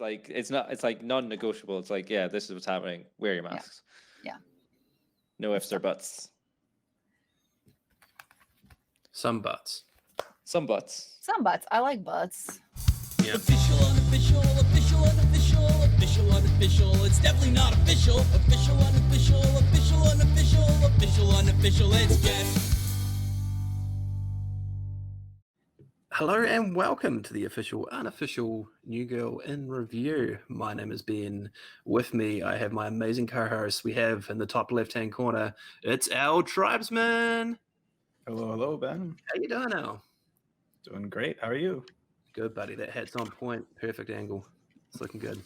like it's not. It's like non-negotiable. It's like, yeah, this is what's happening. Wear your masks. Yeah. No ifs or buts. Some butts. Some buts. Some butts. I like butts. Yeah. Official, unofficial, official, unofficial, official, unofficial. It's definitely not official. Official, unofficial, official, unofficial, official, unofficial. Let's get. Hello and welcome to the Unofficial New Girl in Review. My name is Ben. With me, I have my amazing co-host. We have in the top left-hand corner, it's Al Tribesman. Hello, Ben. How you doing, Al? Doing great. How are you? Good, buddy. That hat's on point. Perfect angle. It's looking good.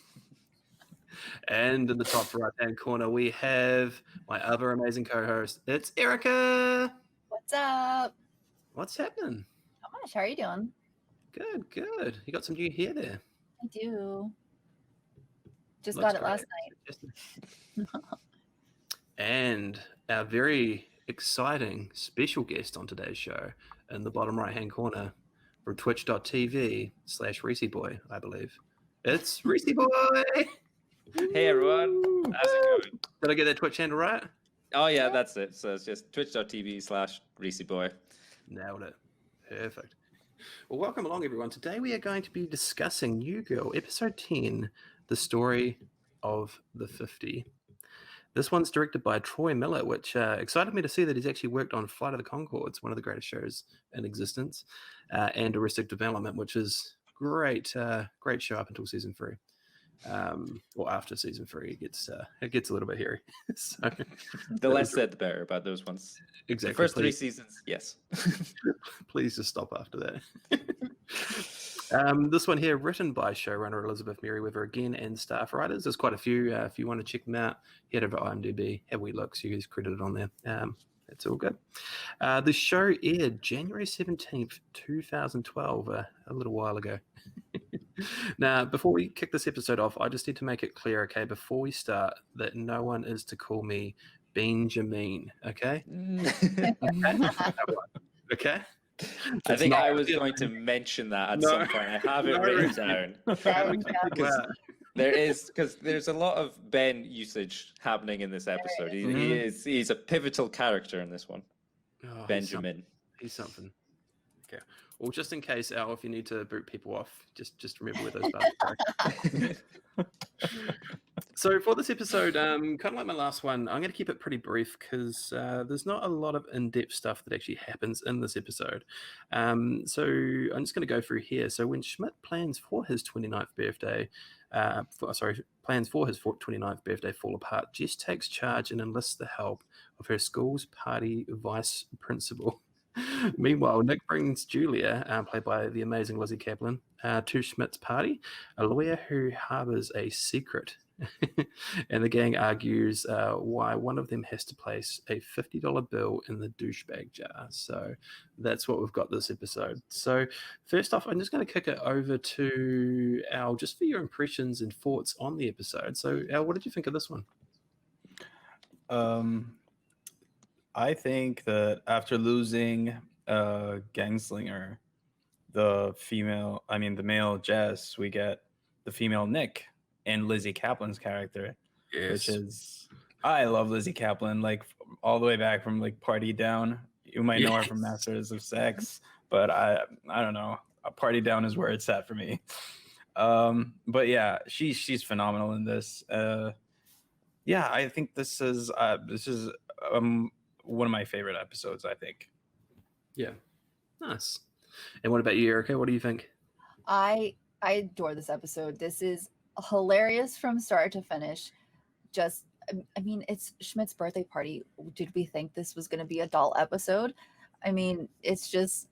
And in the top right-hand corner, we have my other amazing co-host. It's Erica. What's up? What's happening? How much? How are you doing? Good, good. You got some new hair there. I do. Just Looks got it great. last night. And our very exciting special guest on today's show in the bottom right-hand corner from twitch.tv/ReeseBoy, I believe. It's ReeseBoy! Hey everyone, how's it going? Did I get that Twitch handle right? Oh yeah, that's it. So it's just twitch.tv/ReeseBoy. Nailed it. Perfect. Well, welcome along, everyone. Today we are going to be discussing New Girl, episode 10, The Story of the 50. This one's directed by Troy Miller, which excited me to see that he's actually worked on Flight of the Conchords, one of the greatest shows in existence, and Arrested Development, which is great show up until season 3. Or after season 3, it gets a little bit hairy. So, The less said, the better about those ones. exactly. The first 3 seasons, yes. Please just stop after that. This one here, written by showrunner Elizabeth Merriweather again and staff writers. There's quite a few. If you want to check them out, head over to IMDb, have a wee look, so you guys credited on there. That's all good. The show aired January 17th, 2012, a little while ago. Now, before we kick this episode off, I just need to make it clear, okay, before we start, that no one is to call me Benjamin, okay? Okay? I think I was going to mention that at some point. I have it written down. Because there's a lot of Ben usage happening in this episode. He's a pivotal character in this one. Oh, Benjamin. He's something. Okay. Well, just in case, Al, if you need to boot people off, just remember where those buttons are. So for this episode, kind of like my last one, I'm going to keep it pretty brief because there's not a lot of in-depth stuff that actually happens in this episode. So I'm just going to go through here. So when Schmidt plans for his 29th birthday, plans for his 29th birthday fall apart, Jess takes charge and enlists the help of her school's party vice principal. Meanwhile, Nick brings Julia, played by the amazing Lizzie Kaplan, to Schmidt's party, a lawyer who harbors a secret. And the gang argues why one of them has to place a $50 bill in the douchebag jar. So that's what we've got this episode. So first off, I'm just going to kick it over to Al, just for your impressions and thoughts on the episode. So Al, what did you think of this one? I think that after losing Gangslinger, the male Jess, we get the female Nick and Lizzie Kaplan's character, which is, I love Lizzie Kaplan, like all the way back from like Party Down. You might know her from Masters of Sex, but I don't know. Party Down is where it's at for me. But yeah, she's phenomenal in this. Yeah, I think this is one of my favorite episodes, I think. Yeah. Nice. And what about you, Erica? What do you think? I adore this episode. This is hilarious from start to finish. It's Schmidt's birthday party. Did we think this was going to be a dull episode? I mean, it's just,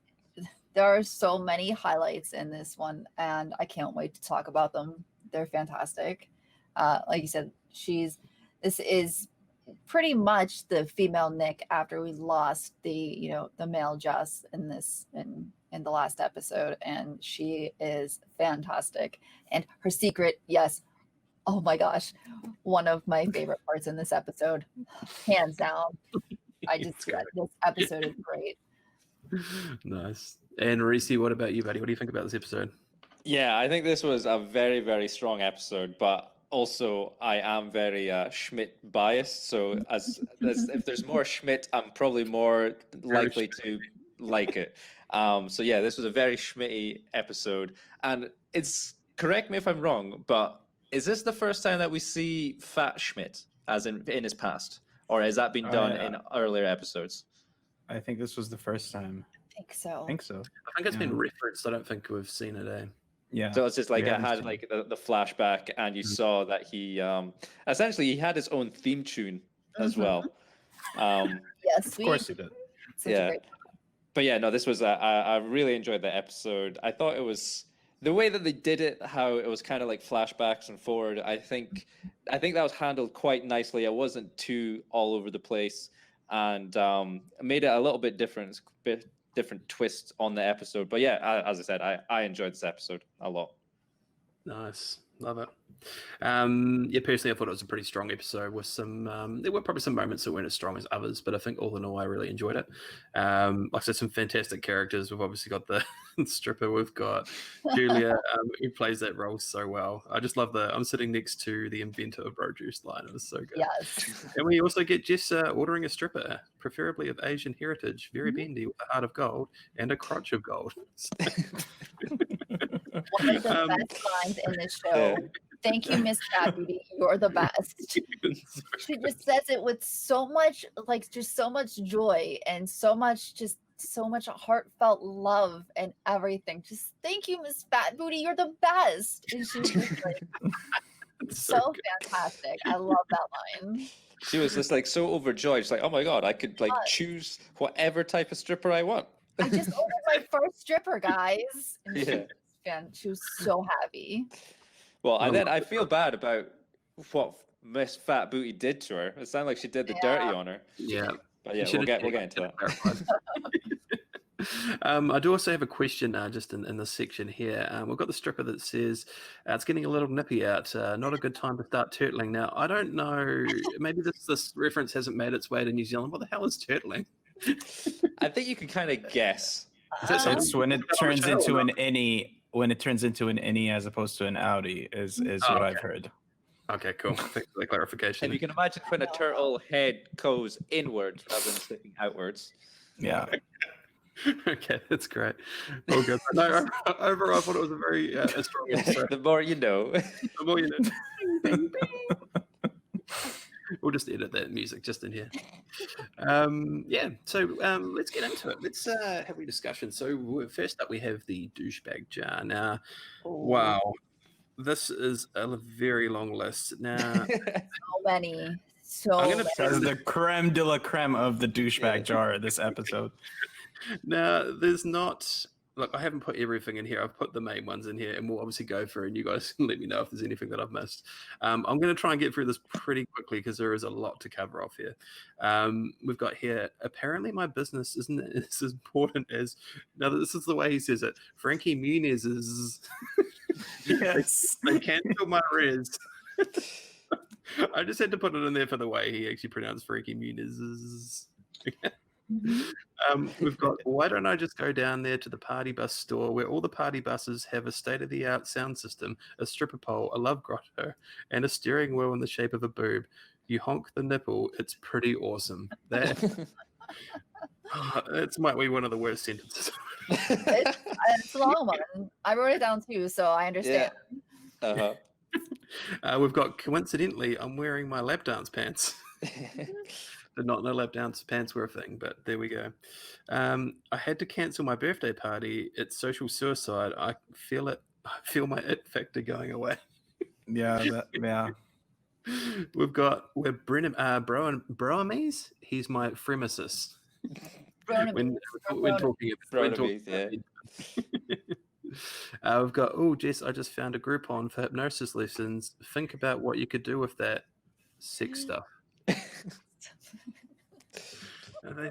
there are so many highlights in this one, and I can't wait to talk about them. They're fantastic. Like you said, this is pretty much the female Nick after we lost the male Jess in the last episode, and she is fantastic. And her secret, yes, oh my gosh, one of my favorite parts in this episode, hands down. This episode is great. Nice. And Reese, what about you, buddy? What do you think about this episode? Yeah, I think this was a very, very strong episode, but also I am very Schmidt biased. So as if there's more Schmidt, I'm probably more likely to like it. So yeah, this was a very Schmitty episode, and it's correct me if I'm wrong, but is this the first time that we see Fat Schmidt as in his past, or has that been done in earlier episodes? I think this was the first time. I think so. I think so. I think it's been referenced. I don't think we've seen it. Yeah. So it's just like it had like the flashback, and you saw that he essentially he had his own theme tune as well. Yes, of course he did. Yeah, but yeah, no, this was I really enjoyed the episode. I thought it was the way that they did it, how it was kind of like flashbacks and forward. I think that was handled quite nicely. It wasn't too all over the place, and made it a little bit different twist on the episode. But yeah, as I said, I enjoyed this episode a lot. Nice. Love it. Yeah, personally, I thought it was a pretty strong episode with some, there were probably some moments that weren't as strong as others, but I think all in all, I really enjoyed it. Like I said, some fantastic characters. We've obviously got the stripper. We've got Julia, who plays that role so well. I just love I'm sitting next to the inventor of bro juice line. It was so good. Yes. And we also get Jess ordering a stripper, preferably of Asian heritage, very bendy with a heart of gold and a crotch of gold. One of the best lines in this show. Thank you, Miss Cat Beauty. You're the best. She just says it with so much, like, just so much joy and so much heartfelt love and everything. Just thank you, Miss Fat Booty. You're the best. And she's just like so fantastic. I love that line. She was just like so overjoyed. She's like, oh my God, I could like choose whatever type of stripper I want. I just ordered my first stripper, guys. And she was so happy. Well, and then I feel bad about what Miss Fat Booty did to her. It sounded like she did the dirty on her. Yeah. But yeah, we'll get into that. I do also have a question just in this section here. We've got the stripper that says, it's getting a little nippy out. Not a good time to start turtling. Now, I don't know. Maybe this reference hasn't made its way to New Zealand. What the hell is turtling? I think you can kind of guess. It's when it turns into an innie. When it turns into an innie as opposed to an outie is what I've heard. Okay, cool. Thanks for the clarification. And you can imagine when a turtle head goes inwards rather than sticking outwards. Yeah. Okay, that's great. Oh, good. No, overall, I thought it was a very strong episode. The more you know. The more you know. Bing, bing. We'll just edit that music just in here. Yeah, so let's get into it. Let's have a discussion. So first up, we have the douchebag jar. Now, wow, this is a very long list. Now, so many. This is the creme de la creme of the douchebag jar. This episode. Now, there's not. Look, I haven't put everything in here. I've put the main ones in here, and we'll obviously go through, and you guys can let me know if there's anything that I've missed. I'm going to try and get through this pretty quickly because there is a lot to cover off here. We've got here, apparently my business isn't as important as, now this is the way he says it, Frankie Muniz is, yes. they cancel my res. I just had to put it in there for the way he actually pronounced Frankie Muniz. We've got, why don't I just go down there to the party bus store where all the party buses have a state-of-the-art sound system, a stripper pole, a love grotto, and a steering wheel in the shape of a boob. You honk the nipple, it's pretty awesome. That might be one of the worst sentences. It's a long one. I wrote it down too, so I understand. Yeah. We've got, coincidentally, I'm wearing my lap dance pants. Did not know lap dance pants were a thing, but there we go. I had to cancel my birthday party. It's social suicide. I feel it. I feel my it factor going away. Yeah. We're Broamies. He's my fremesis. When talking about yeah. We've got, Jess, I just found a Groupon for hypnosis lessons. Think about what you could do with that sex stuff.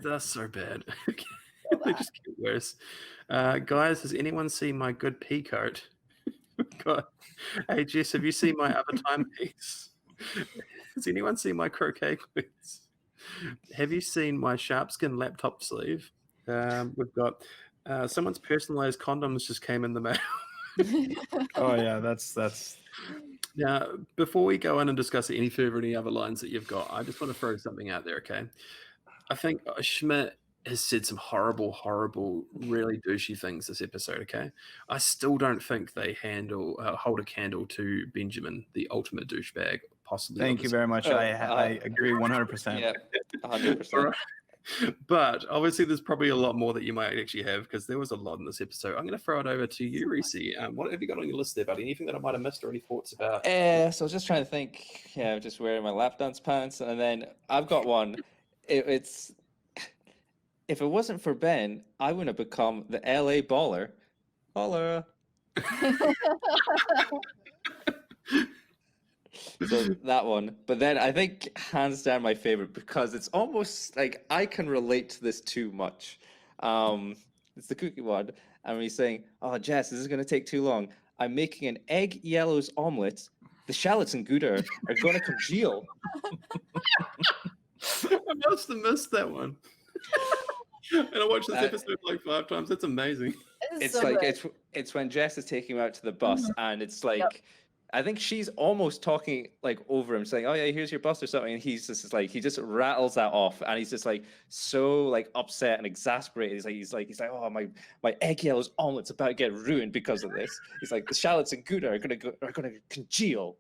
That's so bad. They just get worse. Guys, has anyone seen my good pea coat? God. Hey, Jess, have you seen my other timepiece? Has anyone seen my croquet quills? Have you seen my sharpskin laptop sleeve? We've got someone's personalized condoms just came in the mail. Oh yeah, that's Now, before we go in and discuss any further any other lines that you've got, I just want to throw something out there, okay? I think Schmidt has said some horrible, really douchey things this episode, okay? I still don't think they hold a candle to Benjamin, the ultimate douchebag, possibly. thank you very much. I agree 100%. Yeah, 100%. But obviously, there's probably a lot more that you might actually have because there was a lot in this episode. I'm going to throw it over to you, Reese. What have you got on your list there, buddy? Anything that I might have missed or any thoughts about? So I was just trying to think. Yeah, just wearing my lap dance pants, and then I've got one. It's if it wasn't for Ben, I wouldn't have become the LA baller. Baller. So that one, but then I think hands down my favorite because it's almost like I can relate to this too much. It's the cookie one, and he's saying, "Oh, Jess, this is going to take too long. I'm making an egg yellows omelet. The shallots and gouda are going to congeal." I must have missed that one. And I watched this episode like 5 times. That's amazing. It's so like it's when Jess is taking him out to the bus, and it's like. I think she's almost talking like over him, saying, "Oh yeah, here's your bus" or something, and he's just like he just rattles that off, and he's just like so like upset and exasperated. He's like, "Oh my egg yellow's omelet's about to get ruined because of this." He's like, "The shallots and gouda are gonna congeal,"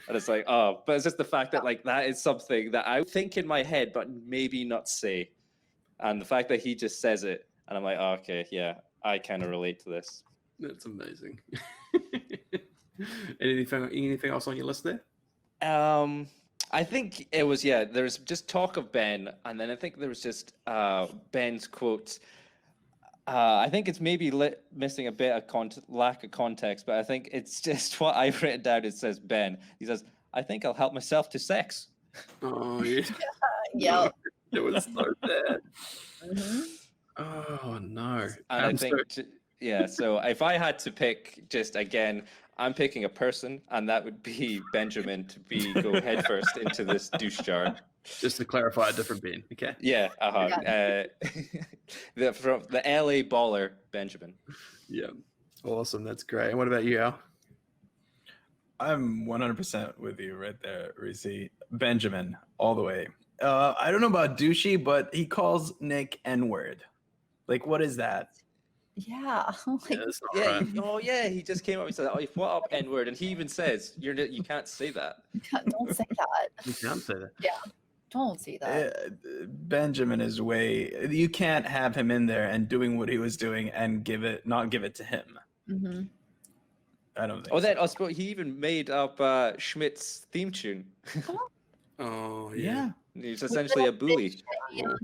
and it's like, oh, but it's just the fact that like that is something that I think in my head, but maybe not say, and the fact that he just says it, and I'm like, oh, okay, yeah, I kind of relate to this. That's amazing. Anything else on your list there? I think it was there's just talk of Ben, and then I think there was just Ben's quotes. I think it's maybe missing a bit of lack of context, but I think it's just what I've written down. It says Ben. He says, "I think I'll help myself to sex." Oh yeah. Yeah. It was so bad. Mm-hmm. Oh no. And I think so if I had to pick, just again, I'm picking a person, and that would be Benjamin to go headfirst into this douche jar. Just to clarify, a different Ben, okay? Yeah, from the LA baller, Benjamin. Yeah, awesome. That's great. And what about you, Al? I'm 100% with you right there, Reese. Benjamin, all the way. I don't know about douchey, but he calls Nick N-word. Like, what is that? Yeah. Oh yeah, he just came up and said, "Oh, what up, N-word?" And he even says, "You can't say that." Don't say that. You can't say that. Yeah, don't say that. Benjamin is you can't have him in there and doing what he was doing and not give it to him. Mm-hmm. I don't think. Oh, then I suppose he even made up Schmidt's theme tune. Oh yeah. He's essentially a bully. Yeah.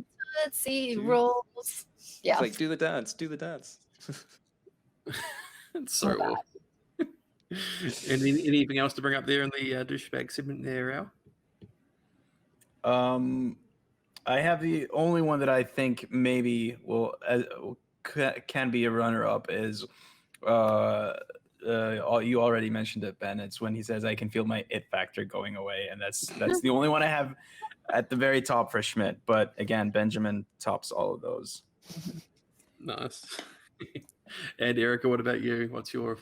Let's see rules. Yeah. It's like, do the dance, do the dance. It's so awful. Anything else to bring up there in the douchebag segment there, Al? I have the only one that I think maybe can be a runner-up is you already mentioned it, Ben. It's when he says, "I can feel my it factor going away," and that's the only one I have at the very top for Schmidt. But again, Benjamin tops all of those. Nice. And Erica, what about you? What's your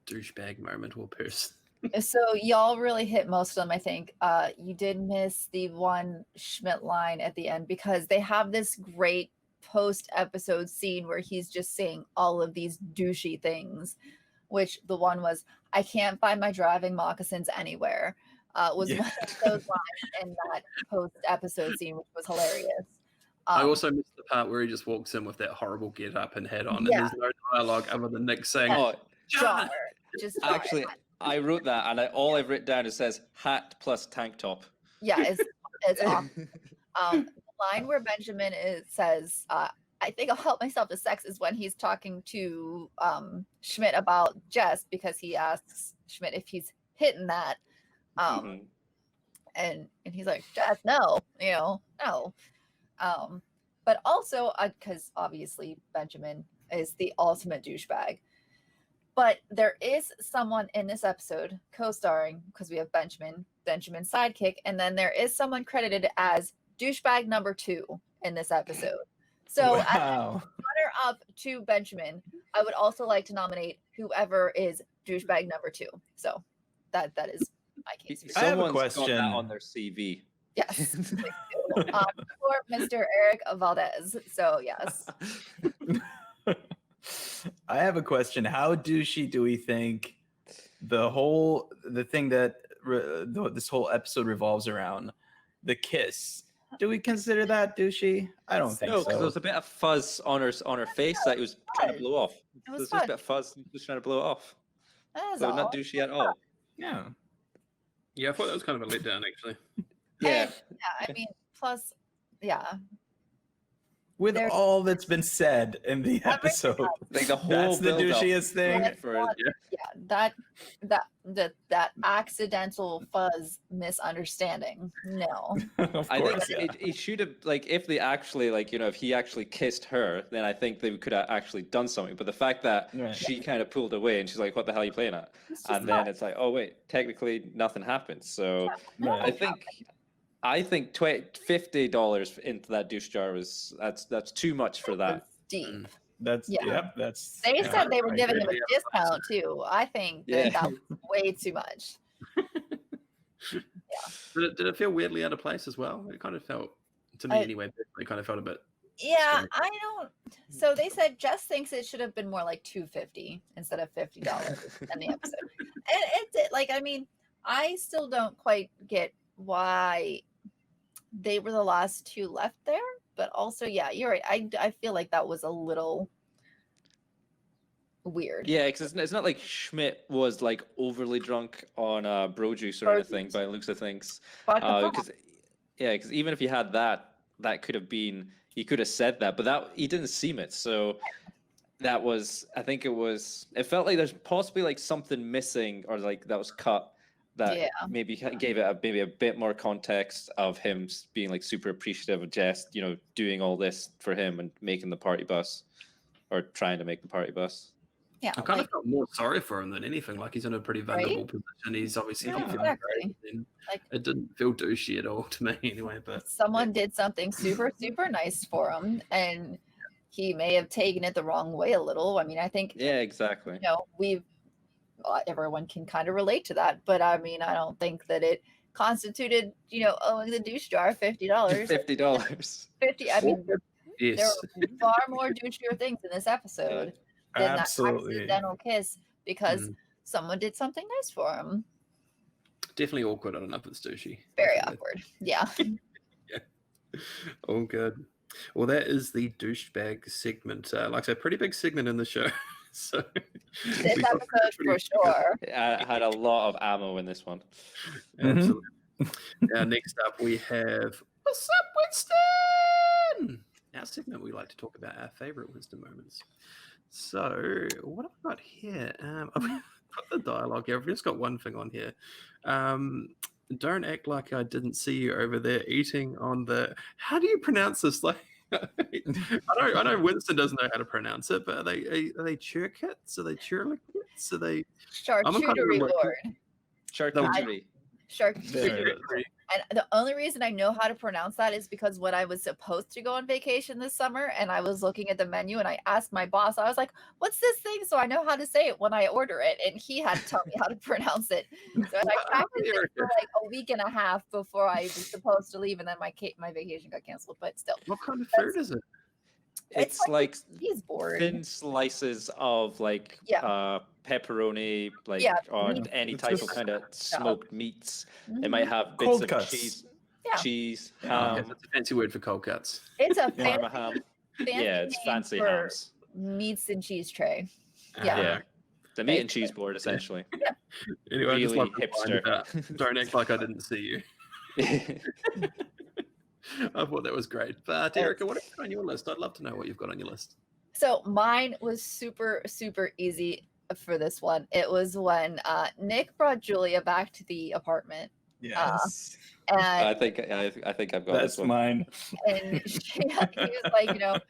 douchebag moment or person? So y'all really hit most of them, I think. You did miss the one Schmidt line at the end because they have this great post-episode scene where he's just saying all of these douchey things, which the one was, "I can't find my driving moccasins anywhere," was one of those lines in that post-episode scene, which was hilarious. I also missed the part where he just walks in with that horrible get up and hat on, and there's no dialogue other than Nick saying, Jar. Just actually, I wrote that, and all I've written down, it says hat plus tank top. Yeah, it's awesome. The line where Benjamin says, "I think I'll help myself to sex," is when he's talking to Schmidt about Jess, because he asks Schmidt if he's hitting that. And he's like, "Jess, no, no." But also, because obviously Benjamin is the ultimate douchebag. But there is someone in this episode co-starring, because we have Benjamin's sidekick, and then there is someone credited as douchebag number 2 in this episode. So as a runner-up to Benjamin, I would also like to nominate whoever is douchebag number 2. So that is my case. I have a Someone's got question. that on their CV. Yes. For Mr. Eric Valdez. So yes. I have a question. How douchey do we think the thing that this whole episode revolves around, the kiss? Do we consider that douchey? I don't think No, because so. there was a bit of fuzz on her face that he was trying to blow off. It was There's just a fun. bit of fuzz. He was trying to blow it off. That is So all. not douchey at all. Yeah. Yeah, I thought that was kind of a letdown, actually. Yeah. Yeah, I mean, plus, yeah. With There- all that's been said in the Everything episode, else. Like the whole that's the build-up douchiest thing. That's for not- that accidental fuzz misunderstanding. No. Of I think course, yeah. it should have, like, if they actually, like, you know, if he actually kissed her, then I think they could have actually done something. But the fact that Right. she kind of pulled away and she's like, "What the hell are you playing at?" It's just And then it's like, "Oh wait, technically nothing happened." So Right. I think $50 into that douche jar was that's too much for that. deep. That's Yeah. yep. That's They yeah, said they were I giving agree. him a discount too. I think that, Yeah. that was way too much. Did it feel weirdly out of place as well? It kind of felt, to me anyway, it kind of felt a bit. Yeah, Strange. I don't. So they said Jess thinks it should have been more like $250 instead of $50 in the episode. And it did. Like, I mean, I still don't quite get why they were the last 2 left there. But also, yeah, you're right. I feel like that was a little weird. Yeah, because it's not like Schmidt was like overly drunk on bro juice or Bro anything juice. by the looks of things. Vodka Because even if you had that could have been, he could have said that, but that he didn't seem it. So that was, I think it felt like there's possibly like something missing or like that was cut that Yeah. maybe gave it maybe a bit more context of him being like super appreciative of Jess, you know, doing all this for him and making the party bus or trying to make the party bus. Yeah. I kind like- of felt more sorry for him than anything. Like he's in a pretty vulnerable position. He's obviously Yeah, not feeling exactly. great. And Like- it didn't feel douchey at all to me anyway. But someone did something super nice for him, and he may have taken it the wrong way a little. I mean, I think Yeah, exactly. everyone can kind of relate to that, but I mean, I don't think that it constituted, owing the douche jar $50. $50. 50. I mean, there yes, were far more douchier things in this episode than Absolutely. that accidental kiss because Mhm. someone did something nice for him. definitely awkward. I don't know if it's douchey. Very Definitely. awkward. Yeah. All good. Well, that is the douchebag segment. Like I said, pretty big segment in the show. So This we got episode for pretty- sure. I had a lot of ammo in this one. Absolutely. Now, next up, we have What's Up, Winston? Our segment, we like to talk about our favorite Winston moments. So, what have I got here? I've got the dialogue here. I've just got one thing on here. Don't act like I didn't see you over there eating on the. How do you pronounce this? Like, I know Winston doesn't know how to pronounce it, but are they churkits? Are they churlikits? Are they Charcuterie like- board. Charcuterie. Charcuterie. And the only reason I know how to pronounce that is because when I was supposed to go on vacation this summer and I was looking at the menu and I asked my boss, I was like, what's this thing? So I know how to say it when I order it. And he had to tell me how to pronounce it. So I practiced it for like a week and a half before I was supposed to leave. And then my vacation got canceled, but still. What kind of food is it? It's It's like He's bored. thin slices of like pepperoni, like Yeah, or meat. any It's type of just- kind of smoked meats. It Mhm. might have bits Cold of cuts. Yeah. cheese, Okay, ham, that's a fancy word for cold cuts. It's a parma fancy, ham. fancy Yeah, it's name fancy for hams. meats and cheese tray. Yeah. Yeah. The meat and cheese board, essentially. Anyway, I just Really love the line hipster. about, don't act like I didn't see you. I thought that was great. But Erica, what have you got on your list? I'd love to know what you've got on your list. So mine was super easy for this one. It was when Nick brought Julia back to the apartment, Yes. I and think I've got That's this one. mine. he was like,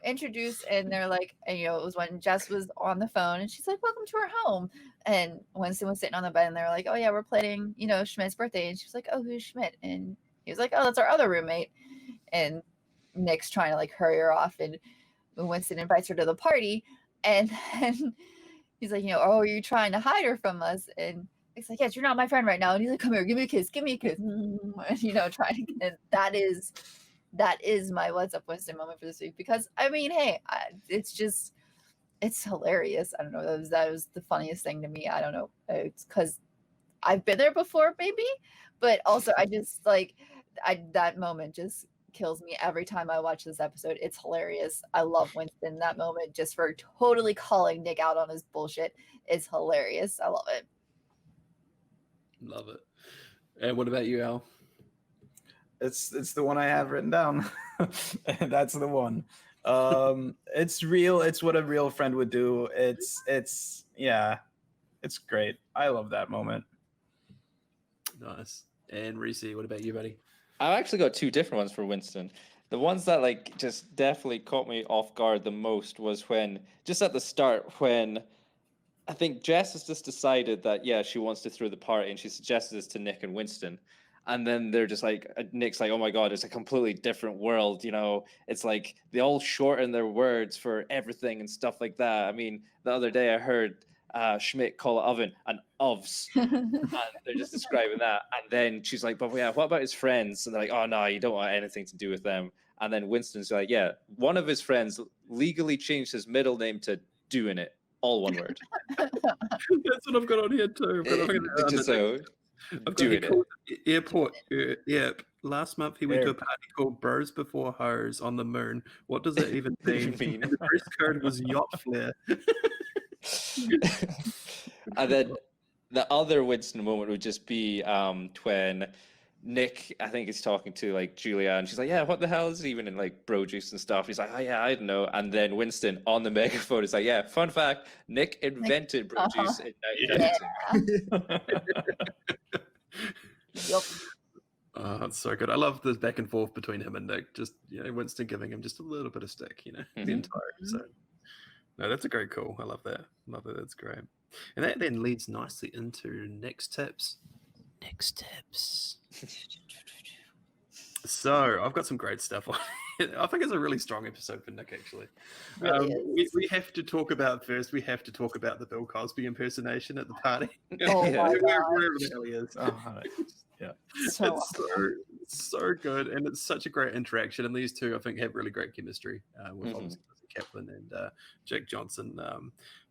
introduced, and they're like, and it was when Jess was on the phone, and she's like, "Welcome to our home." And Winston was sitting on the bed, and they were like, "Oh yeah, we're planning, Schmidt's birthday." And she was like, "Oh, who's Schmidt?" And he was like, "Oh, that's our other roommate." And Nick's trying to like hurry her off, and Winston invites her to the party, and then he's like, oh, are you trying to hide her from us? And it's like, yes, you're not my friend right now. And he's like, come here, give me a kiss, give me a kiss. And, trying to, and that is my what's up Winston moment for this week, because I mean, hey, it's hilarious. I don't know, that was the funniest thing to me. I don't know, it's because I've been there before, maybe, but also I just like that moment just kills me every time I watch this episode. It's hilarious. I love Winston. That moment, just for totally calling Nick out on his bullshit, is hilarious. I love it. Love it. And what about you, Al? It's the one I have written down. That's the one. It's real. It's what a real friend would do. It's great. I love that moment. Nice. And Reese, what about you, buddy? I've actually got two different ones for Winston. The ones that like just definitely caught me off guard the most was when, just at the start, when I think Jess has just decided that, yeah, she wants to throw the party, and she suggests this to Nick and Winston. And then they're just like, Nick's like, oh my God, it's a completely different world. It's like they all shorten their words for everything and stuff like that. I mean, the other day I heard Schmidt call it oven and ovs. And they're just describing that. And then she's like, but yeah, what about his friends? And they're like, oh no, you don't want anything to do with them. And then Winston's like, yeah, one of his friends legally changed his middle name to doing it. All one word. That's what I've got on here too. I've got airport. Yep. Last month he went to a party called Bros Before Hoes on the moon. What does that even mean? And the dress code was yacht flare. And then the other Winston moment would just be when Nick, I think, is talking to like Julia, and she's like, yeah, what the hell is it even in like bro juice and stuff? He's like, oh yeah, I don't know. And then Winston on the megaphone is like, yeah, fun fact, Nick invented bro juice in 1992. Yep. Oh, it's so good. I love this back and forth between him and Nick. Just Winston giving him just a little bit of stick, the entire episode. No, that's a great call. I love that. That's great. And that then leads nicely into next tips. So I've got some great stuff on it. I think it's a really strong episode for Nick, actually. We have to talk about the Bill Cosby impersonation at the party. Oh my God. Wherever the hell he is. Yeah. It's so good, and it's such a great interaction. And these two, I think, have really great chemistry with obviously Kaplan and Jack Johnson.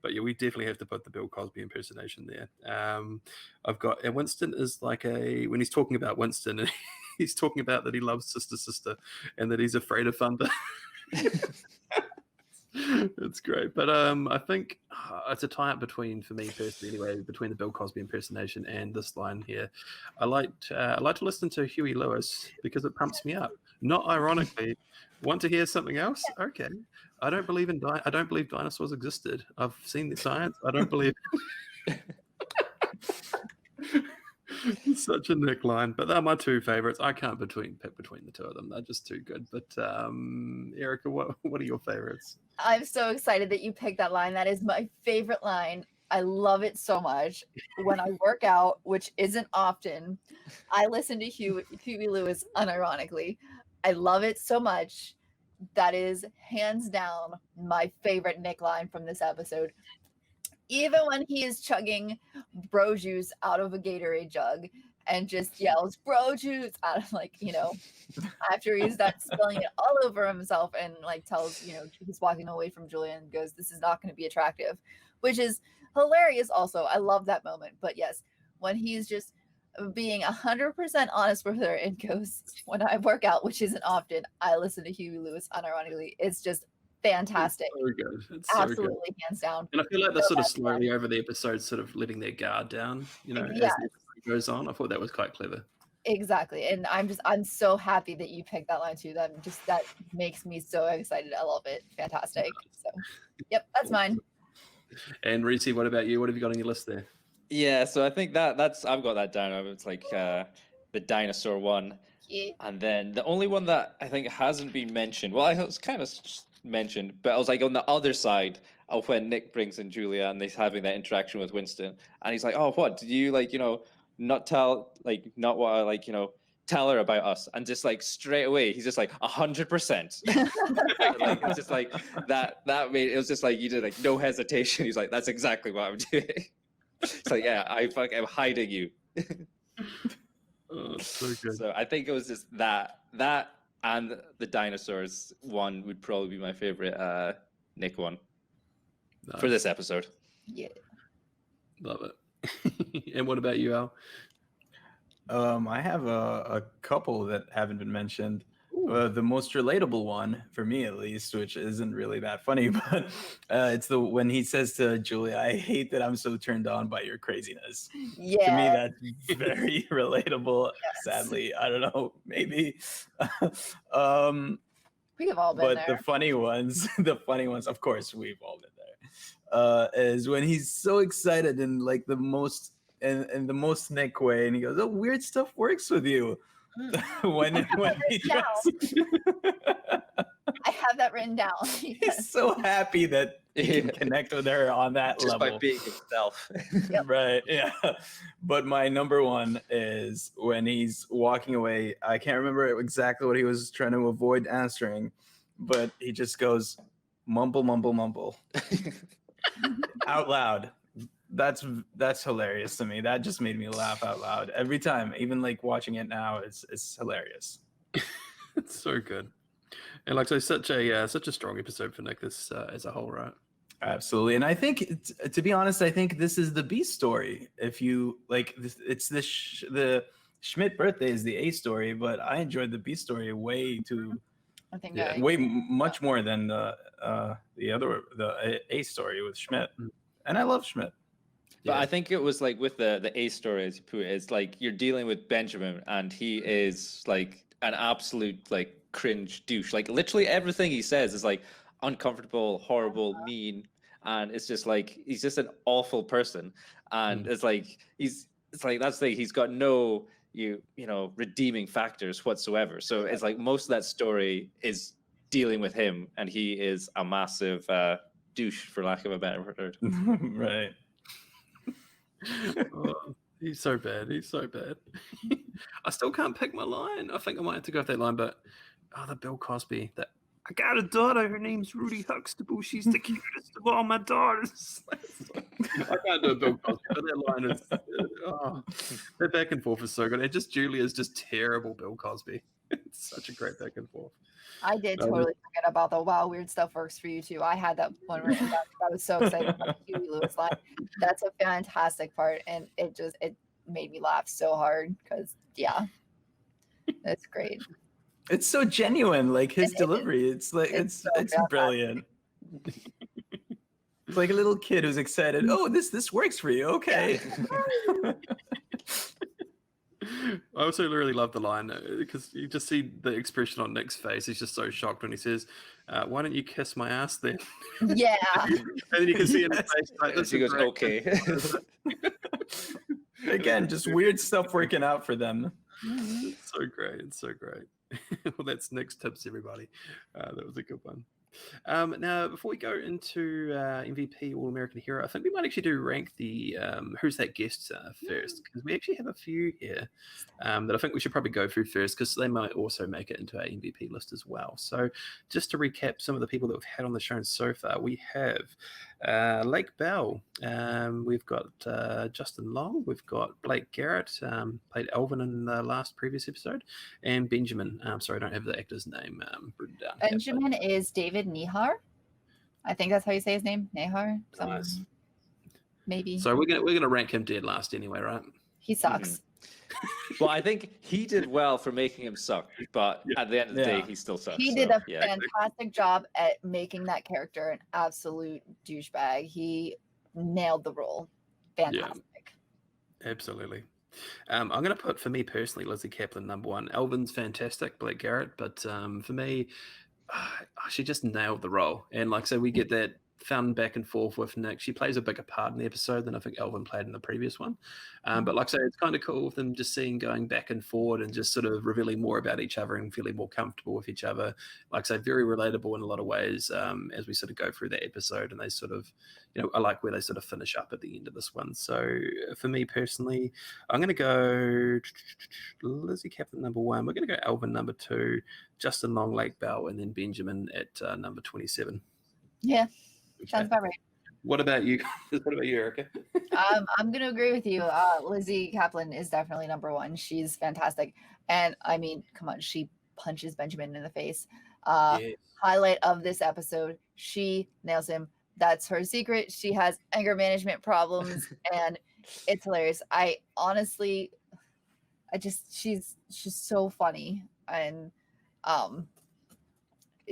But yeah, we definitely have to put the Bill Cosby impersonation there. I've got, and Winston is like when he's talking about Winston, and he's talking about that he loves Sister, and that he's afraid of thunder. It's great, but I think it's a tie-up for me personally anyway, between the Bill Cosby impersonation and this line here. I like to listen to Huey Lewis because it pumps me up. Not ironically. Want to hear something else? Okay. I don't believe dinosaurs existed. I've seen the science. I don't believe. Such a Nick line, but they're my two favorites. I can't pick between the two of them. They're just too good. But Erica, what are your favorites? I'm so excited that you picked that line. That is my favorite line. I love it so much. When I work out, which isn't often, I listen to Huey Lewis unironically. I love it so much. That is hands down my favorite Nick line from this episode. Even when he is chugging bro juice out of a Gatorade jug and just yells bro juice out of after he's done spilling it all over himself and tells, he's walking away from Julia and goes, this is not going to be attractive, which is hilarious. Also, I love that moment. But yes, when he's just being 100% honest with her and goes, when I work out, which isn't often, I listen to Huey Lewis unironically. It's just fantastic. It's so good. It's absolutely so good. Hands down. And I feel like they're sort of slowly over the episode, sort of letting their guard down, as the episode goes on. I thought that was quite clever. Exactly. And I'm so happy that you picked that line too. That makes me so excited. I love it. Fantastic. So yep, that's mine. And Reese, what about you? What have you got on your list there? Yeah, so I think that's I've got that down. It's like the dinosaur one. Yeah. And then the only one that I think hasn't been mentioned, well, I was kind of mentioned, but I was like on the other side of when Nick brings in Julia and he's having that interaction with Winston, and he's like, oh, what did you not tell, not what I tell tell her about us, and just like straight away he's just like 100%. Like it's just like that made it was just like you did like no hesitation. He's like, that's exactly what I'm doing. It's like, yeah, I'm hiding you. Oh, so good. So I think it was just that and the dinosaurs one would probably be my favorite Nick one for this episode. Yeah. Love it. And what about you, Al? I have a couple that haven't been mentioned. The most relatable one, for me at least, which isn't really that funny, but it's when he says to Julia, "I hate that I'm so turned on by your craziness." Yeah. To me, that's very relatable. Yes. Sadly, I don't know, maybe. We have all been but there. the funny ones, of course, we've all been there. Is when he's so excited and like the most. In the most Nick way, and he goes, "Oh, weird stuff works with you." when he tries. I have that written down. He's so happy that he can connect with her on that just level by being himself. Yep. Right? Yeah. But my number one is when he's walking away. I can't remember exactly what he was trying to avoid answering, but he just goes, "Mumble, mumble, mumble," out loud. That's hilarious to me. That just made me laugh out loud every time. Even like watching it now, it's hilarious. It's so good, and like so, such a strong episode for Nick this as a whole, right? Absolutely, and I think to be honest, I think this is the B story. If you like, it's the Schmidt birthday is the A story, but I enjoyed the B story way much more than the A story with Schmidt, and I love Schmidt. But I think it was like with the A story, as you put it, it's like you're dealing with Benjamin, and he is like an absolute like cringe douche. Like literally everything he says is like uncomfortable, horrible, mean, and it's just like he's just an awful person. And it's like that's the thing. He's got no redeeming factors whatsoever. So it's like most of that story is dealing with him, and he is a massive douche, for lack of a better word. Right. Oh, he's so bad. I still can't pick my line. I think I might have to go with that line, but the Bill Cosby. That I got a daughter. Her name's Rudy Huxtable. She's the cutest of all my daughters. I can't do a Bill Cosby, but that line is that back and forth is so good. And just Julia's just terrible Bill Cosby. It's such a great back and forth. I did totally forget about the "wow, weird stuff works for you too." I had that one written down. I was so excited about the Huey Lewis line. That's a fantastic part, and it made me laugh so hard because that's great. It's so genuine, like his delivery. It's like it's brilliant. It's like a little kid who's excited. Oh, this works for you. Okay. I also really love the line because you just see the expression on Nick's face. He's just so shocked when he says, "Why don't you kiss my ass then?" Yeah. And then you can see in his face like this. He goes, "Okay." Again, just weird stuff working out for them. It's so great. It's so great. Well, that's Nick's tips, everybody. That was a good one. Now, before we go into MVP All American Hero, I think we might actually do rank the Who's That Guest first, because we actually have a few here that I think we should probably go through first, because they might also make it into our MVP list as well. So just to recap some of the people that we've had on the show so far, we have Lake Bell, we've got Justin Long, we've got Blake Garrett, played Elvin in the previous episode, and Benjamin. Sorry, I don't have the actor's name written down. Benjamin is David Nihar. I think that's how you say his name. Nihar. Nice. Maybe. So we're gonna rank him dead last anyway, right? He sucks. Well, I think he did well for making him suck, but at the end of the day, he still sucks. He did a fantastic job at making that character an absolute douchebag. He nailed the role. Fantastic. Yeah, absolutely. I'm going to put, for me personally, Lizzie Kaplan #1. Elvin's fantastic, Blake Garrett, but for me, she just nailed the role. And like, so we get that fun back and forth with Nick. She plays a bigger part in the episode than I think Elvin played in the previous one. But like I say, it's kind of cool with them just seeing going back and forward and just sort of revealing more about each other and feeling more comfortable with each other. Like I say, very relatable in a lot of ways as we sort of go through the episode, and they sort of, I like where they sort of finish up at the end of this one. So for me personally, I'm going to go Lizzie Kaplan number 1. We're going to go Elvin number 2, Justin Long Lake Bell, and then Benjamin at number 27. Yeah, Okay. sounds about right. What about you? What about you, Erica? I'm gonna agree with you. Lizzie Kaplan is definitely number 1. She's fantastic, and I mean, come on, she punches Benjamin in the face. Yes. Highlight of this episode, she nails him. That's her secret. She has anger management problems, and it's hilarious. She's so funny, and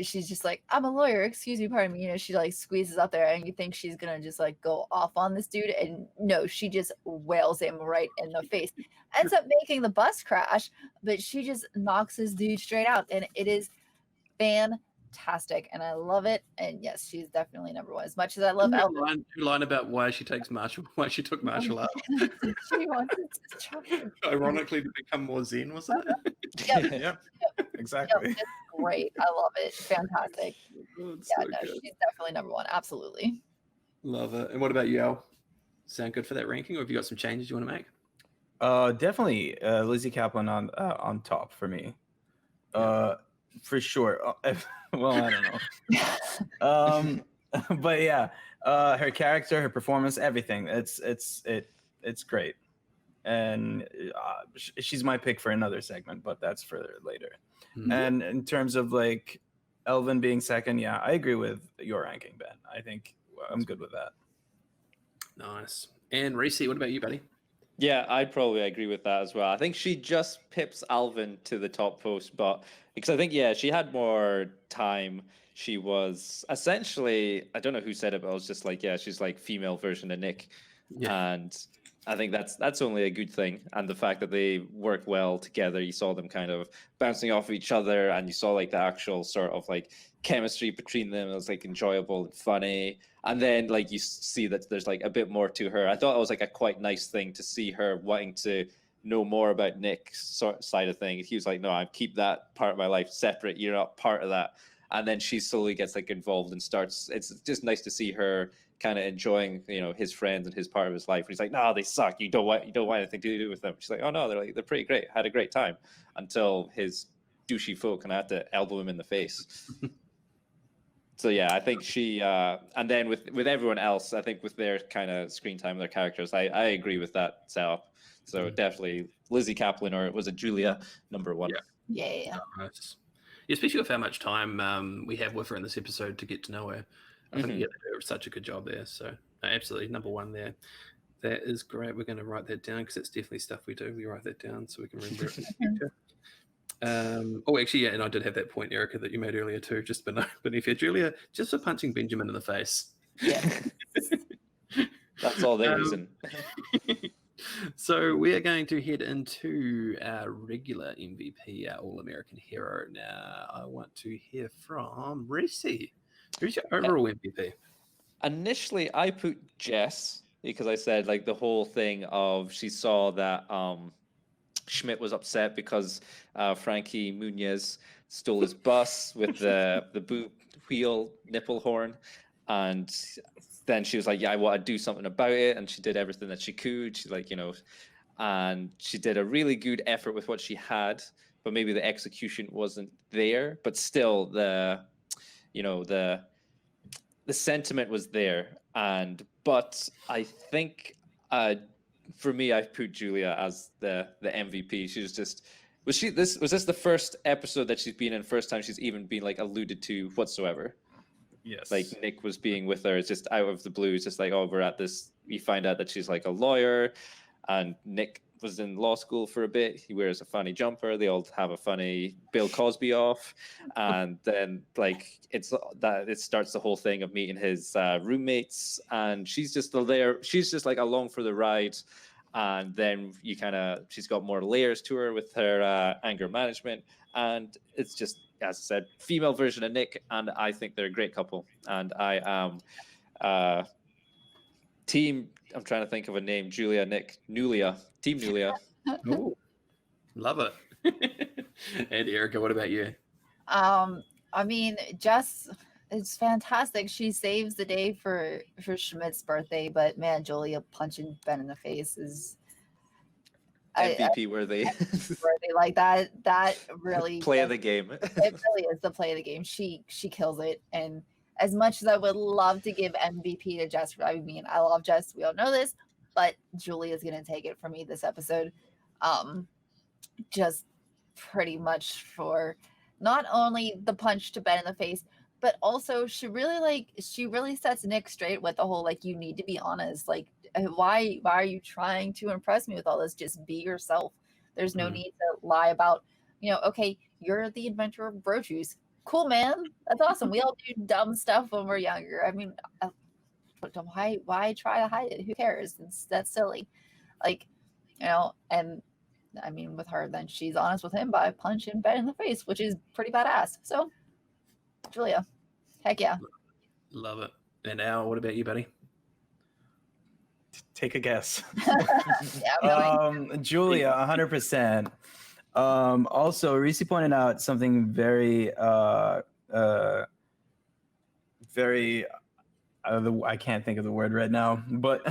she's just like, I'm a lawyer, excuse me, pardon me. She like squeezes up there, and you think she's gonna just like go off on this dude, and no, she just wails him right in the face. Ends up making the bus crash, but she just knocks this dude straight out, and it is fantastic, and I love it. And yes, she's definitely number 1. As much as I love Elvin. Line about why she took martial arts. She wanted to try. Ironically, to become more zen, wasn't it? Yep. Exactly. Yep, it's great. I love it. Fantastic. Oh, Yeah, no, she's definitely number 1. Absolutely. Love it. And what about you, Al? Sound good for that ranking, or have you got some changes you want to make? Definitely Lizzie Kaplan on top for me. For sure. Well, I don't know. But yeah, her character, her performance, everything. It's great. And she's my pick for another segment, but that's for later. Mm-hmm. And in terms of like Elvin being second, yeah, I agree with your ranking, Ben. I think I'm good with that. Nice. And Reese, what about you, buddy? Yeah, I'd probably agree with that as well. I think she just pips Alvin to the top post, but because I think, yeah, she had more time. She was essentially, I don't know who said it, but I was just like, yeah, she's like female version of Nick. Yeah. And I think that's only a good thing. And the fact that they work well together, you saw them kind of bouncing off of each other, and you saw like the actual sort of like chemistry between them. It was like enjoyable and funny. And then like you see that there's like a bit more to her. I thought it was like a quite nice thing to see her wanting to know more about Nick's side of things. He was like, no, I keep that part of my life separate. You're not part of that. And then she slowly gets like involved and starts. It's just nice to see her kind of enjoying, his friends and his part of his life. And he's like, no, they suck. You don't want anything to do with them. She's like, oh no, they're pretty great. Had a great time until his douchey folk and I had to elbow him in the face. So yeah, I think she, and then with everyone else, I think with their kind of screen time, their characters, I agree with that setup. So definitely Lizzie Kaplan, or was it Julia, number 1? Yeah. Nice. Especially with how much time we have with her in this episode to get to know her. I think they do such a good job there. So absolutely, number 1 there. That is great. We're going to write that down because it's definitely stuff we do. We write that down so we can remember it in the future. Actually, yeah, and I did have that point, Erica, that you made earlier too, just beneath you. Julia, just for punching Benjamin in the face. Yeah. That's all there is. So we are going to head into our regular MVP, our All-American hero. Now, I want to hear from Reese. Who's your overall MVP? Initially, I put Jess because I said like the whole thing of she saw that Schmidt was upset because Frankie Muniz stole his bus with the boot wheel nipple horn, and then she was like, yeah, I want to do something about it, and she did everything that she could. She like, and she did a really good effort with what she had, but maybe the execution wasn't there. But still, the sentiment was there, but I think for me, I put Julia as the MVP. She was just was this the first episode that she's been in, first time she's even been like alluded to whatsoever? Yes. Like Nick was being with her, it's just out of the blue. It's just like, oh, we're at this. We find out that she's like a lawyer, and Nick was in law school for a bit. He wears a funny jumper. They all have a funny Bill Cosby off, and then like it starts the whole thing of meeting his roommates, and she's just there. She's just like along for the ride, and then she's got more layers to her with her anger management, and it's just, as I said, female version of Nick, and I think they're a great couple, and I am Team, I'm trying to think of a name. Julia, Nick, Nulia, Team Nulia. Oh, love it. And Erica, what about you? I mean, Jess, it's fantastic. She saves the day for Schmidt's birthday, but man, Julia punching Ben in the face is MVP worthy. worthy. Like that really Play of the game. It really is the play of the game. She kills it. And as much as I would love to give MVP to Jess, I mean, I love Jess. We all know this, but Julia's gonna take it for me this episode. Just pretty much for not only the punch to Ben in the face, but also she really sets Nick straight with the whole like, you need to be honest. Like, why are you trying to impress me with all this? Just be yourself. There's no need to lie about, okay, you're the inventor of bro juice. Cool, man. That's awesome. We all do dumb stuff when we're younger. I mean, why try to hide it? Who cares? That's silly. Like, and I mean, with her, then she's honest with him by punching Ben in the face, which is pretty badass. So, Julia, heck yeah. Love it. And Al, what about you, buddy? Take a guess. Yeah, really. Julia, 100%. Also, Reese pointed out something very I can't think of the word right now, but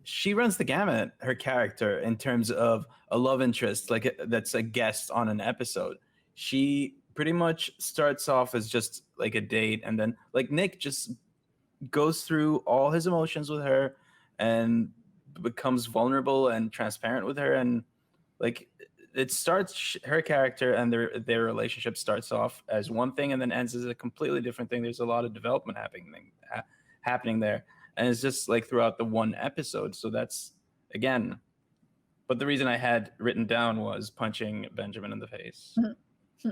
she runs the gamut, her character, in terms of a love interest, like that's a guest on an episode. She pretty much starts off as just like a date, and then like Nick just goes through all his emotions with her and becomes vulnerable and transparent with her, and like it starts, her character and their relationship starts off as one thing and then ends as a completely different thing. There's a lot of development happening there, and it's just like throughout the one episode. So that's, again, but the reason I had written down was punching Benjamin in the face.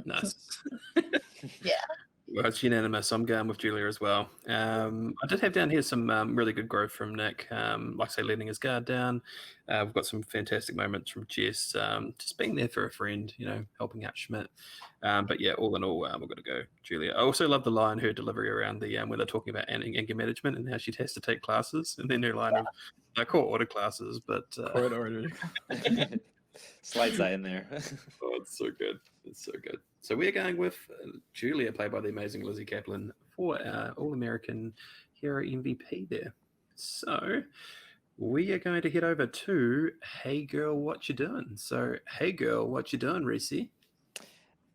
Nice. Yeah. Well, it's unanimous. I'm going with Julia as well. I did have down here some really good growth from Nick. Like I say, letting his guard down. We've got some fantastic moments from Jess, just being there for a friend, helping out Schmidt. But yeah, all in all, we've got to go Julia. I also love the line, her delivery around the when they're talking about anger management and how she has to take classes, and then her line of court order classes, but court order. Slides that in there. Oh, it's so good. It's so good. So we're going with Julia, played by the amazing Lizzie Kaplan, for our All-American Hero MVP there. So we are going to head over to Hey Girl, What You Doing? So, Hey Girl, What You Doing, Reese?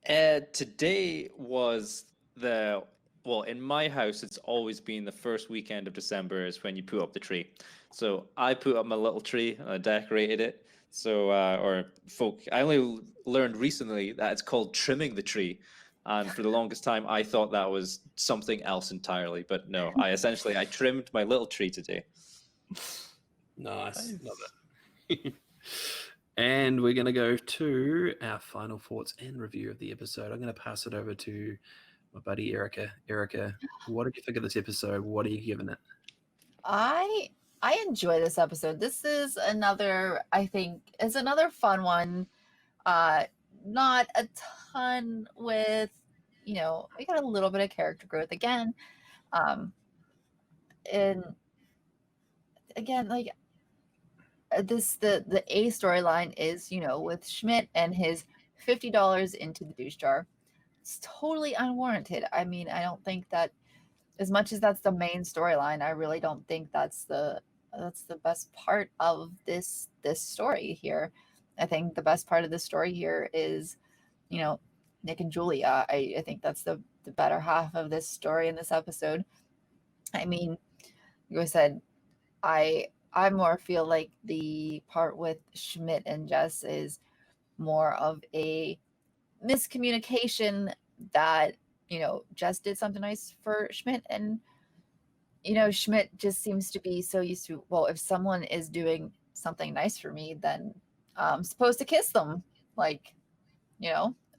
Today was in my house, it's always been the first weekend of December is when you put up the tree. So I put up my little tree and I decorated it. So, I only learned recently that it's called trimming the tree. And for the longest time, I thought that was something else entirely. But no, I trimmed my little tree today. Nice. Love it. And we're going to go to our final thoughts and review of the episode. I'm going to pass it over to my buddy, Erica. Erica, what did you think of this episode? What are you giving it? I enjoy this episode. This is another fun one. Not a ton with, we got a little bit of character growth again. And again, like the A storyline is, with Schmidt and his $50 into the douche jar. It's totally unwarranted. I mean, I don't think that, as much as that's the main storyline, I really don't think that's the best part of this story here. I think the best part of the story here is, Nick and Julia. I think that's the better half of this story in this episode. I mean, like I said, I more feel like the part with Schmidt and Jess is more of a miscommunication that, Jess did something nice for Schmidt, and Schmidt just seems to be so used to, well, if someone is doing something nice for me, then I'm supposed to kiss them. Like,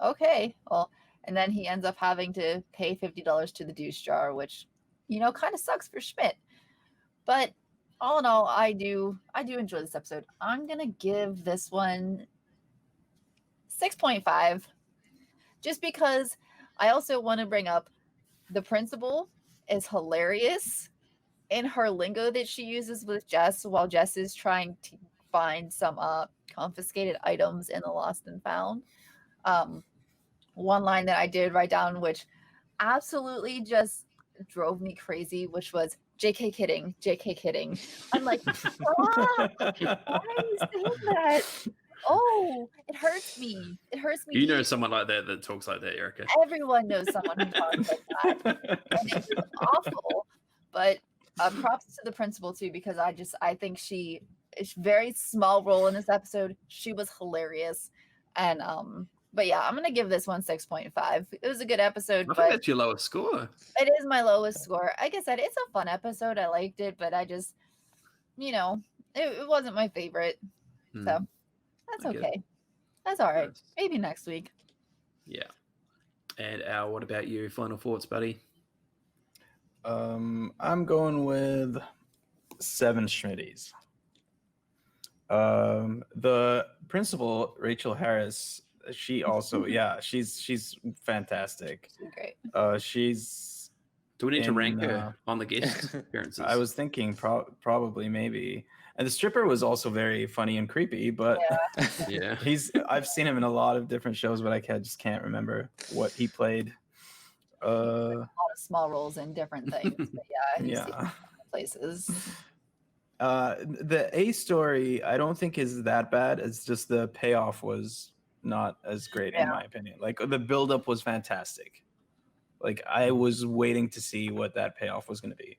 okay, well, and then he ends up having to pay $50 to the douche jar, which, kind of sucks for Schmidt. But all in all, I do enjoy this episode. I'm going to give this one 6.5, just because I also want to bring up the principal is hilarious in her lingo that she uses with Jess while Jess is trying to find some confiscated items in the lost and found. One line that I did write down, which absolutely just drove me crazy, which was JK kidding, JK kidding. I'm like, stop! Why are you saying that? Oh, it hurts me. It hurts me. You know someone like that that talks like that, Erica. Everyone knows someone who talks like that. And it was awful. But props to the principal too, because I think she is very small role in this episode. She was hilarious. And but yeah, I'm gonna give this one 6.5. It was a good episode, I think but that's your lowest score. it is my lowest score. Like I said, it's a fun episode. I liked it, but I just, it wasn't my favorite. Hmm. So that's I get it. okay. That's all right. Nice. Maybe next week. Yeah. And Al, what about you? Final thoughts, buddy? I'm going with 7 Schmitties. The principal, Rachel Harris, she also, she's fantastic. Great. She's. Do we need to in, rank her on the guest appearances? I was thinking probably maybe. And the stripper was also very funny and creepy, but Yeah. I've seen him in a lot of different shows, but I just can't remember what he played. A lot of small roles in different things. But yeah, he's Yeah. places. The A story I don't think is that bad. It's just the payoff was not as great in my opinion. Like the buildup was fantastic. Like I was waiting to see what that payoff was going to be.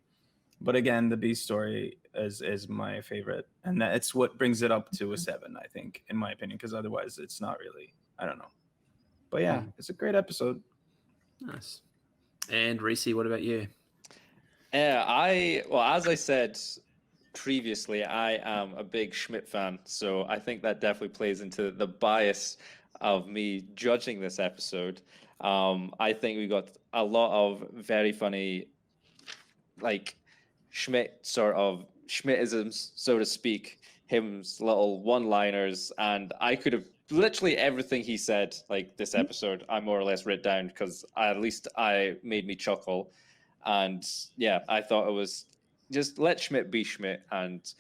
But again, the B story is my favorite, and that's what brings it up to a 7, I think, in my opinion, because otherwise it's not really. I don't know. But yeah, it's a great episode. Nice. And Reese, what about you? As I said previously, I am a big Schmidt fan, so I think that definitely plays into the bias of me judging this episode. I think we got a lot of very funny, like Schmidtisms, so to speak, him's little one-liners, and I could have literally everything he said, like this episode, I more or less wrote down because at least I made me chuckle. And yeah, I thought it was just let Schmidt be Schmidt, and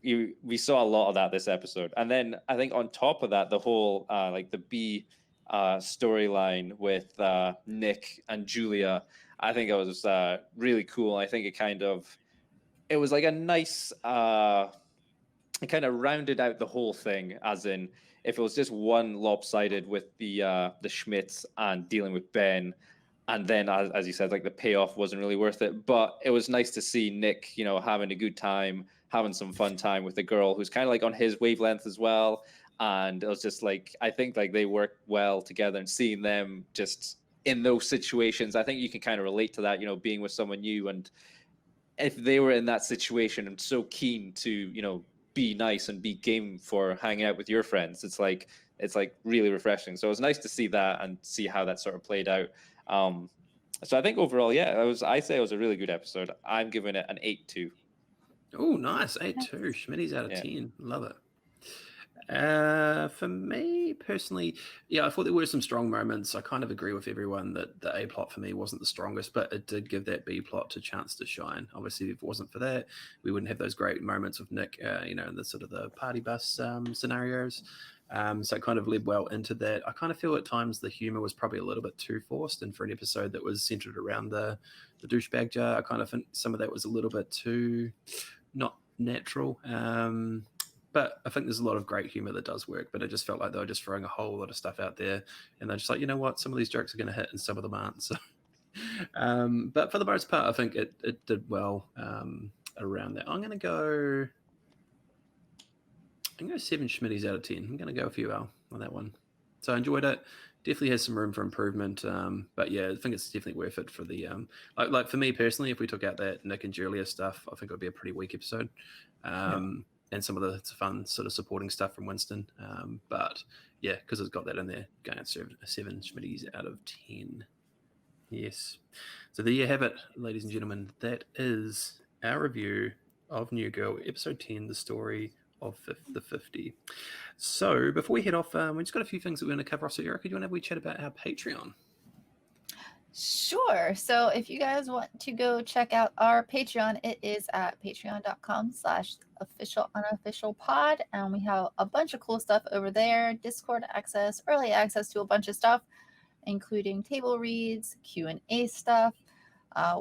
we saw a lot of that this episode. And then I think on top of that, the whole like the B storyline with Nick and Julia, I think it was really cool. I think it was like a nice it kind of rounded out the whole thing, as in if it was just one lopsided with the Schmidts and dealing with Ben, and then as you said, like the payoff wasn't really worth it. But it was nice to see Nick, having a good time, having some fun time with the girl who's kind of like on his wavelength as well. And it was just like, I think like they work well together, and seeing them just in those situations, I think you can kind of relate to that, being with someone new. And if they were in that situation and so keen to, be nice and be game for hanging out with your friends, it's like really refreshing. So it was nice to see that and see how that sort of played out. So I think overall, I say it was a really good episode. I'm giving it an 8.2. Oh, nice. 8.2. Schmitty's out of 10. Love it. For me personally, I thought there were some strong moments. I kind of agree with everyone that the A plot for me wasn't the strongest, but it did give that B plot a chance to shine. Obviously, if it wasn't for that, we wouldn't have those great moments with Nick, in the sort of the party bus scenarios. So it kind of led well into that. I kind of feel at times the humor was probably a little bit too forced, and for an episode that was centered around the douchebag jar, I kind of think some of that was a little bit too not natural. But I think there's a lot of great humor that does work, but it just felt like they were just throwing a whole lot of stuff out there, and they're just like, you know what, some of these jokes are going to hit and some of them aren't. So, but for the most part, I think it did well around that. I'm going to go 7 Schmitties out of 10. I'm going to go with you, Al, on that one. So I enjoyed it. Definitely has some room for improvement. But yeah, I think it's definitely worth it for the like for me personally, if we took out that Nick and Julia stuff, I think it would be a pretty weak episode. And some of the fun sort of supporting stuff from Winston. But yeah, because it's got that in there, going at 7 Schmitties out of 10. Yes. So there you have it, ladies and gentlemen. That is our review of New Girl, episode 10, the story of the 50. So before we head off, we just got a few things that we're going to cover off. So Erica, do you want to have a wee chat about our Patreon? Sure. So if you guys want to go check out our Patreon, it is at patreon.com/official_unofficial_pod. And we have a bunch of cool stuff over there, Discord access, early access to a bunch of stuff, including table reads, Q&A stuff,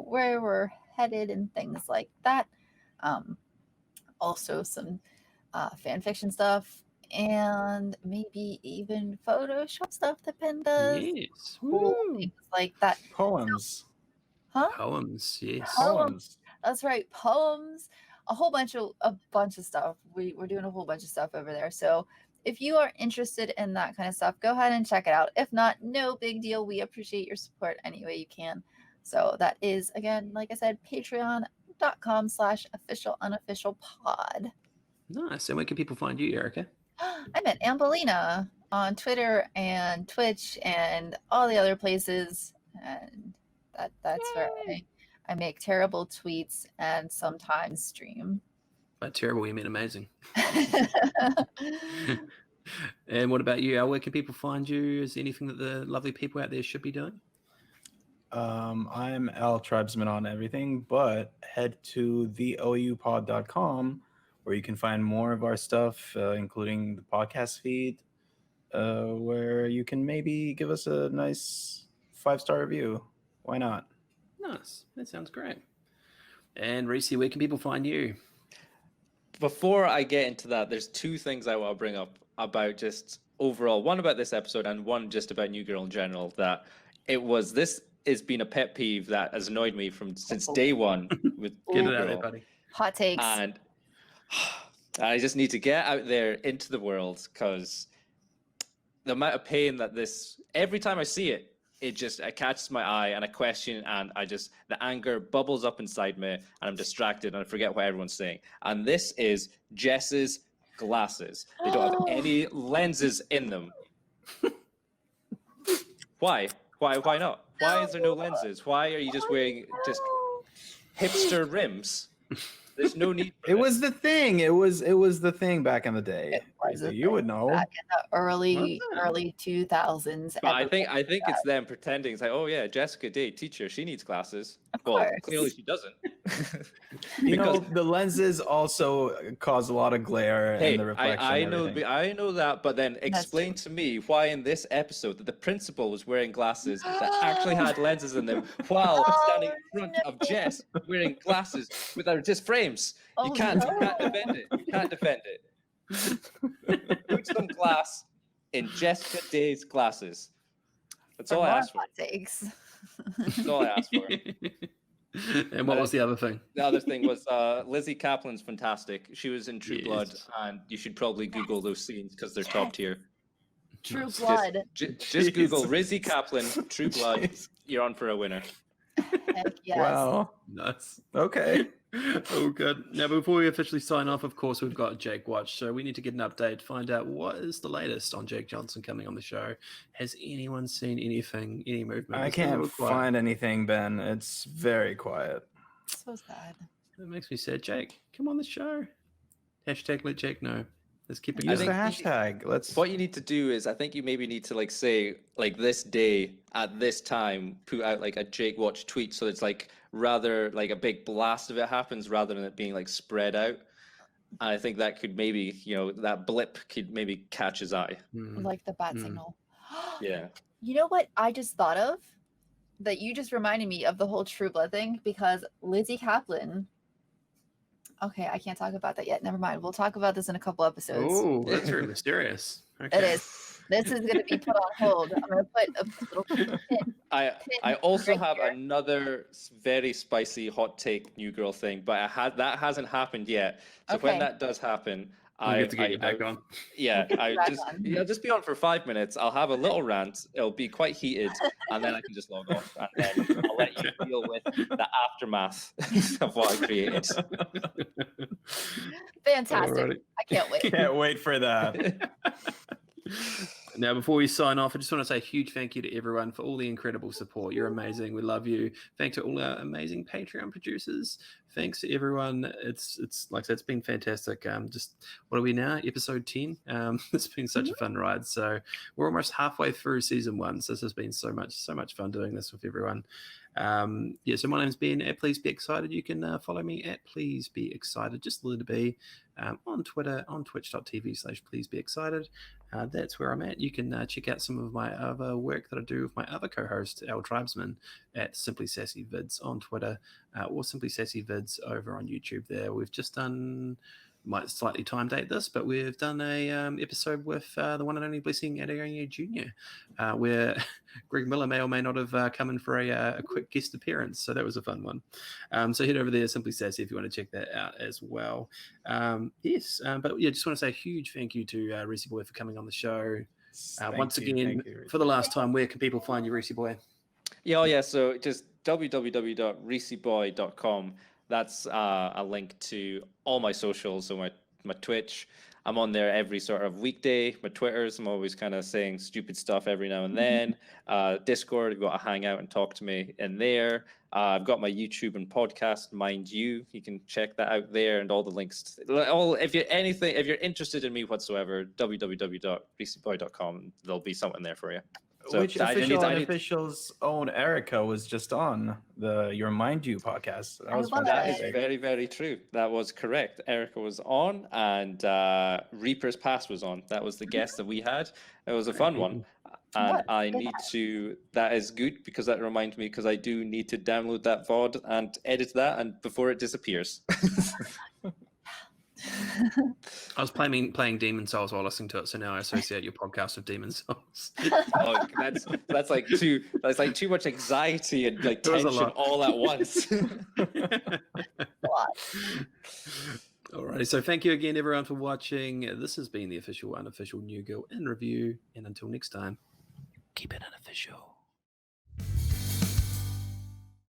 where we're headed and things like that. Also some fan fiction stuff, and maybe even Photoshop stuff that Ben does. Yes. Cool Woo. things like that. Poems. Huh? Poems. Yes. Poems. That's right. Poems. A bunch of stuff. We're doing a whole bunch of stuff over there. So if you are interested in that kind of stuff, go ahead and check it out. If not, no big deal. We appreciate your support any way you can. So that is, again, like I said, patreon.com/official_unofficial_pod. Nice. And where can people find you, Erica? I'm at Ambolina on Twitter and Twitch and all the other places. And that's where I make terrible tweets and sometimes stream. By terrible, you mean amazing. And what about you, Al? Where can people find you? Is there anything that the lovely people out there should be doing? I'm Al Tribesman on everything, but head to theoupod.com where you can find more of our stuff, including the podcast feed, where you can maybe give us a nice 5-star review. Why not? Nice. That sounds great. And Reese, where can people find you? Before I get into that, there's two things I want to bring up about just overall, one about this episode and one just about New Girl in general, that this has been a pet peeve that has annoyed me since day one with Get New it out there, Girl. buddy. Hot takes. And I just need to get out there into the world, because the amount of pain that every time I see it, it catches my eye and I question, and the anger bubbles up inside me and I'm distracted and I forget what everyone's saying. And this is Jess's glasses. They don't have any lenses in them. Why? Why not? Why is there no lenses? Why are you just wearing just hipster rims? There's no need for It was the thing. It was the thing back in the day. You would know. Back in the early 2000s. But I think it's them pretending. It's like, oh yeah, Jessica Day, teacher, she needs glasses. Well, clearly she doesn't. You know, the lenses also cause a lot of glare and the reflection. I know that, but then explain to me why in this episode that the principal was wearing glasses that actually had lenses in them while standing in front of Jess wearing glasses with just frames. You can't defend it. You can't defend it. Put some glass in Jessica Day's glasses. That's all I asked for. Takes. That's all I asked for. And what was the other thing? The other thing was Lizzie Kaplan's fantastic. She was in True Blood, and you should probably Google those scenes because they're top tier. True Blood. Just Google Lizzie Kaplan, True Blood. You're on for a winner. Heck yes. Wow. Nice. Okay. Oh, good. Now, before we officially sign off, of course, we've got Jake Watch. So we need to get an update, find out what is the latest on Jake Johnson coming on the show. Has anyone seen anything, any movement? I can't find anything, Ben. It's very quiet. So sad. That makes me sad. Jake, come on the show. Hashtag let Jake know. Let's keep it Use going. the hashtag. What you need to do is, I think you maybe need to say this day at this time, put out a Jake Watch tweet, so it's rather a big blast of it happens rather than it being spread out. And I think that could maybe that blip could maybe catch his eye. Like the bat signal. Yeah. You know what I just thought of? That you just reminded me of the whole True Blood thing, because Lizzie Kaplan. Okay, I can't talk about that yet. Never mind. We'll talk about this in a couple episodes. Oh, that's very mysterious. Okay. It is. This is going to be put on hold. I'm going to put a little pin. I also right have here. another very spicy hot take New Girl thing, but that hasn't happened yet. So when Okay. that does happen, I have to get you back on. Yeah, Get back on. just be on for 5 minutes. I'll have a little rant. It'll be quite heated, and then I can just log off, and then I'll let you deal with the aftermath of what I created. Fantastic. Alrighty. I can't wait. Can't wait for that. Now, before we sign off, I just want to say a huge thank you to everyone for all the incredible support. You're amazing. We love you. Thanks to all our amazing Patreon producers. Thanks to everyone. It's like I said, it's been fantastic. Just what are we now? Episode 10. It's been such a fun ride. So we're almost halfway through season 1. So this has been so much fun doing this with everyone. So my name's Ben at Please Be Excited. You can follow me at Please Be Excited, just a little bit, on Twitter, on twitch.tv/Please Be Excited. That's where I'm at. You can check out some of my other work that I do with my other co-host, Al Tribesman, at Simply Sassy Vids on Twitter, or Simply Sassy Vids over on YouTube there. We've just done, might slightly time date this, but we've done a episode with the one and only Blessing Adeoye Jr., where Greg Miller may or may not have come in for a quick guest appearance. So that was a fun one. So head over there, Simply Sassy, if you want to check that out as well. But just want to say a huge thank you to Reese Boy for coming on the show. Once again, for the last time, where can people find you, Reese Boy? So just www.reeseboy.com. That's a link to all my socials. So my Twitch, I'm on there every sort of weekday. My Twitters, I'm always kind of saying stupid stuff every now and then. Discord, you've got to hang out and talk to me in there. I've got my YouTube and podcast, Mind You. You can check that out there, and all the links. If you're interested in me whatsoever, www.reeseboy.com. There'll be something there for you. So Which Unofficial's own Erica was just on your Mind You podcast. That was fantastic. That is very, very true. That was correct. Erica was on, and Reaper's Pass was on. That was the guest that we had. It was a fun one. And that is good, because that reminds me, because I do need to download that VOD and edit that, and before it disappears. I was playing Demon Souls while listening to it, so now I associate your podcast with Demon Souls. Oh, that's like too much anxiety and like tension all at once. Alrighty, so thank you again, everyone, for watching. This has been the official Unofficial New Girl in review, and until next time, keep it unofficial.